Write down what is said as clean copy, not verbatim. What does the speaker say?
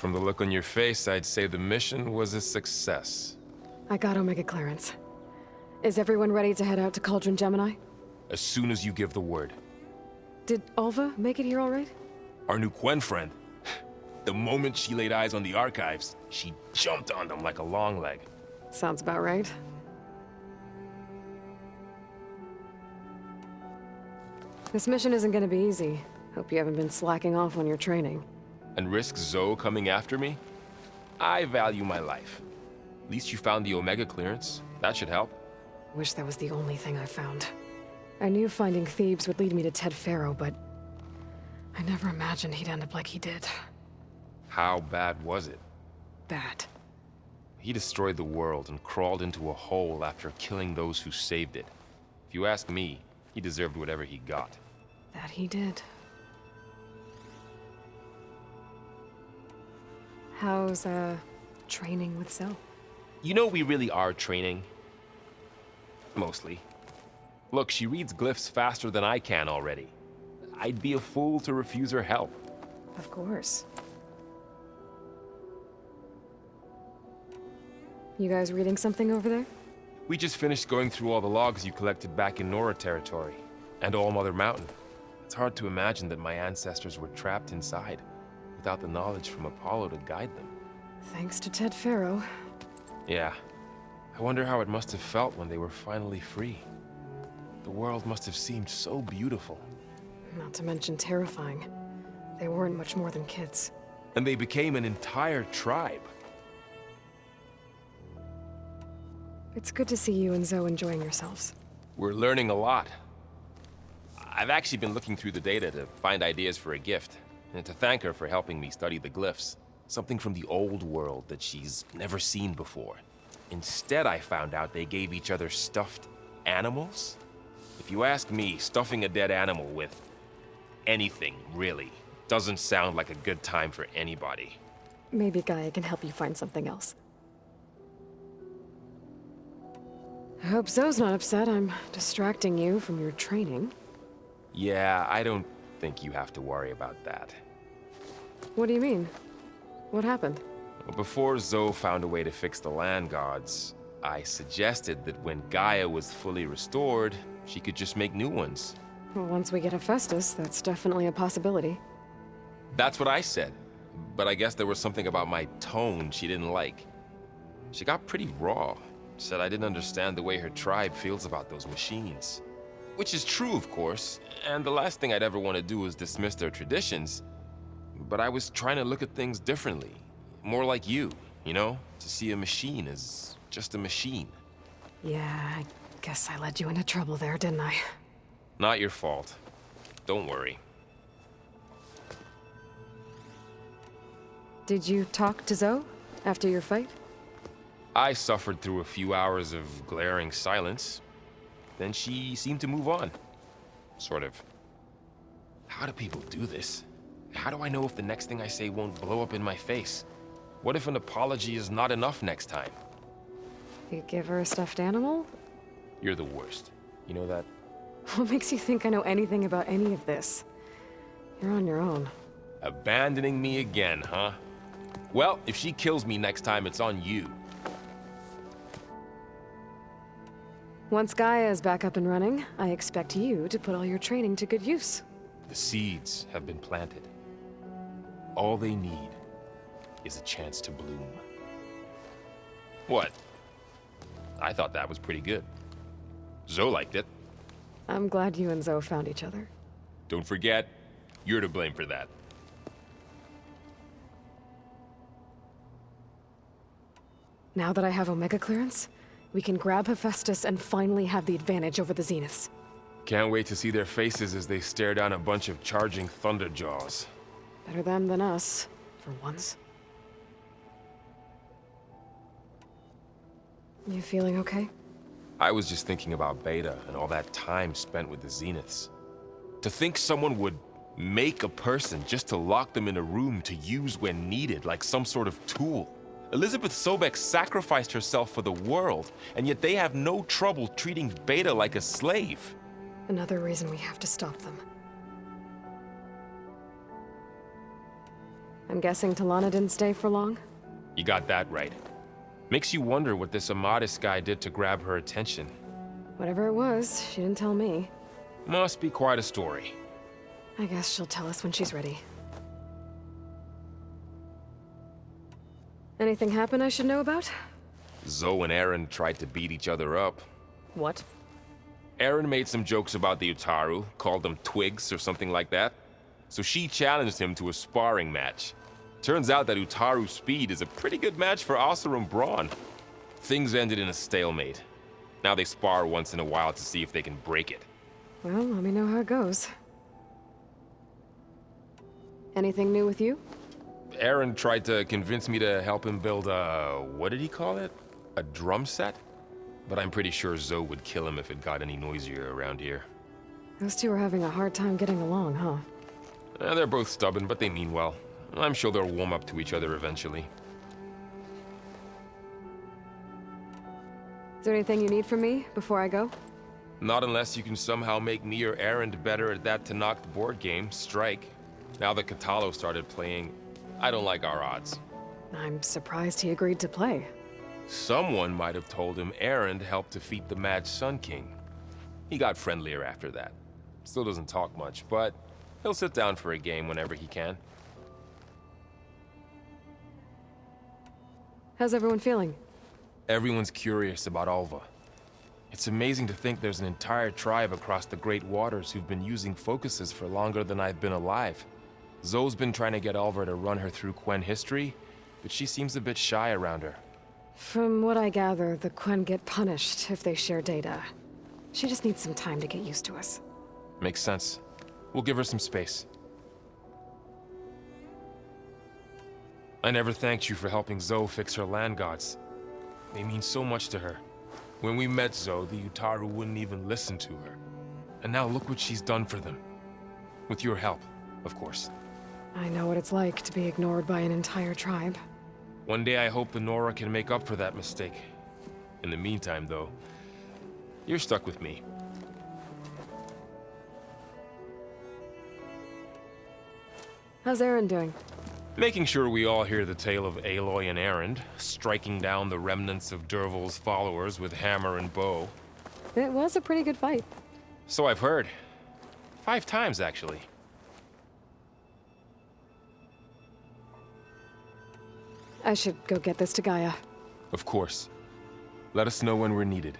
From the look on your face, I'd say the mission was a success. I got Omega clearance. Is everyone ready to head out to Cauldron Gemini? As soon as you give the word. Did Alva make it here all right? Our new Quen friend. The moment she laid eyes on the archives, she jumped on them like a long leg. Sounds about right. This mission isn't gonna be easy. Hope you haven't been slacking off on your training. And risk Zoe coming after me? I value my life. At least you found the Omega clearance. That should help. Wish that was the only thing I found. I knew finding Thebes would lead me to Ted Faro, but I never imagined he'd end up like he did. How bad was it? Bad. He destroyed the world and crawled into a hole after killing those who saved it. If you ask me, he deserved whatever he got. That he did. How's, training with Zoe? You know we really are training. Mostly. Look, she reads glyphs faster than I can already. I'd be a fool to refuse her help. Of course. You guys reading something over there? We just finished going through all the logs you collected back in Nora territory, and All Mother Mountain. It's hard to imagine that my ancestors were trapped inside, without the knowledge from Apollo to guide them. Thanks to Ted Faro. Yeah. I wonder how it must have felt when they were finally free. The world must have seemed so beautiful. Not to mention terrifying. They weren't much more than kids. And they became an entire tribe. It's good to see you and Zoe enjoying yourselves. We're learning a lot. I've actually been looking through the data to find ideas for a gift, and to thank her for helping me study the glyphs. Something from the old world that she's never seen before. Instead, I found out they gave each other stuffed animals. If you ask me, stuffing a dead animal with anything, really, doesn't sound like a good time for anybody. Maybe Gaia can help you find something else. I hope Zoe's not upset I'm distracting you from your training. Yeah, I don't think you have to worry about that. What do you mean? What happened? Well, before Zoe found a way to fix the land gods, I suggested that when Gaia was fully restored, she could just make new ones. Well, once we get Hephaestus, that's definitely a possibility. That's what I said, but I guess there was something about my tone she didn't like. She got pretty raw, said I didn't understand the way her tribe feels about those machines. Which is true, of course, and the last thing I'd ever want to do is dismiss their traditions. But I was trying to look at things differently. More like you know? To see a machine as just a machine. Yeah, I guess I led you into trouble there, didn't I? Not your fault. Don't worry. Did you talk to Zoe after your fight? I suffered through a few hours of glaring silence. Then she seemed to move on. Sort of. How do people do this? How do I know if the next thing I say won't blow up in my face? What if an apology is not enough next time? You give her a stuffed animal? You're the worst. You know that? What makes you think I know anything about any of this? You're on your own. Abandoning me again, huh? Well, if she kills me next time, it's on you. Once Gaia is back up and running, I expect you to put all your training to good use. The seeds have been planted. All they need is a chance to bloom. What? I thought that was pretty good. Zoe liked it. I'm glad you and Zoe found each other. Don't forget, you're to blame for that. Now that I have Omega clearance, we can grab Hephaestus and finally have the advantage over the Zeniths. Can't wait to see their faces as they stare down a bunch of charging Thunderjaws. Better them than us, for once. You feeling okay? I was just thinking about Beta and all that time spent with the Zeniths. To think someone would make a person just to lock them in a room to use when needed, like some sort of tool. Elizabeth Sobek sacrificed herself for the world, and yet they have no trouble treating Beta like a slave. Another reason we have to stop them. I'm guessing Talana didn't stay for long? You got that right. Makes you wonder what this Amadis guy did to grab her attention. Whatever it was, she didn't tell me. Must be quite a story. I guess she'll tell us when she's ready. Anything happen I should know about? Zoe and Aaron tried to beat each other up. What? Aaron made some jokes about the Utaru, called them twigs or something like that. So she challenged him to a sparring match. Turns out that Utaru speed is a pretty good match for Oseram brawn. Things ended in a stalemate. Now they spar once in a while to see if they can break it. Well, let me know how it goes. Anything new with you? Aaron tried to convince me to help him build a... what did he call it? A drum set? But I'm pretty sure Zoe would kill him if it got any noisier around here. Those two are having a hard time getting along, huh? They're both stubborn, but they mean well. I'm sure they'll warm up to each other eventually. Is there anything you need from me before I go? Not unless you can somehow make me or Aaron better at that Tanakh board game, Strike. Now that Katalo started playing, I don't like our odds. I'm surprised he agreed to play. Someone might have told him Aaron helped defeat the Mad Sun King. He got friendlier after that. Still doesn't talk much, but he'll sit down for a game whenever he can. How's everyone feeling? Everyone's curious about Alva. It's amazing to think there's an entire tribe across the Great Waters who've been using focuses for longer than I've been alive. Zoe's been trying to get Alva to run her through Quen history, but she seems a bit shy around her. From what I gather, the Quen get punished if they share data. She just needs some time to get used to us. Makes sense. We'll give her some space. I never thanked you for helping Zoe fix her land gods. They mean so much to her. When we met Zoe, the Utaru wouldn't even listen to her. And now look what she's done for them. With your help, of course. I know what it's like to be ignored by an entire tribe. One day I hope the Nora can make up for that mistake. In the meantime, though, you're stuck with me. How's Aaron doing? Making sure we all hear the tale of Aloy and Aaron, striking down the remnants of Dervahl's followers with hammer and bow. It was a pretty good fight. So I've heard. 5 times, actually. I should go get this to Gaia. Of course. Let us know when we're needed.